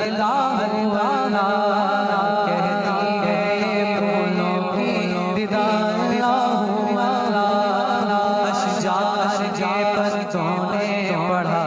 اللہ اللہ کہتی ہے یہ پھولوں کی رضا اللہ اللہ اشجار کے پتوں نے پڑھا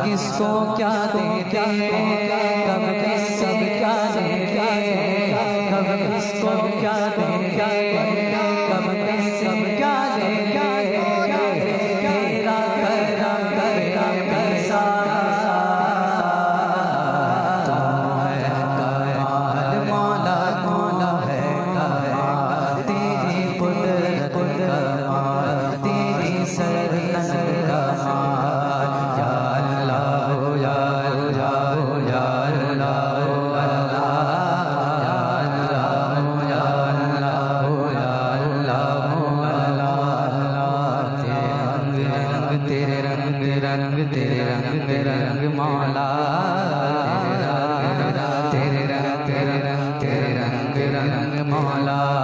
کس کو کیا دے گے کب کس سب کیا دے گے کب کس کو کیا دے گے کب کس سب کیا دے گے تیرا کرم کرم کیسا مولا مولا ہے تیری قدرت کا تیری سرزمین کا تیرے رنگ مولا تیرے رنگ مولا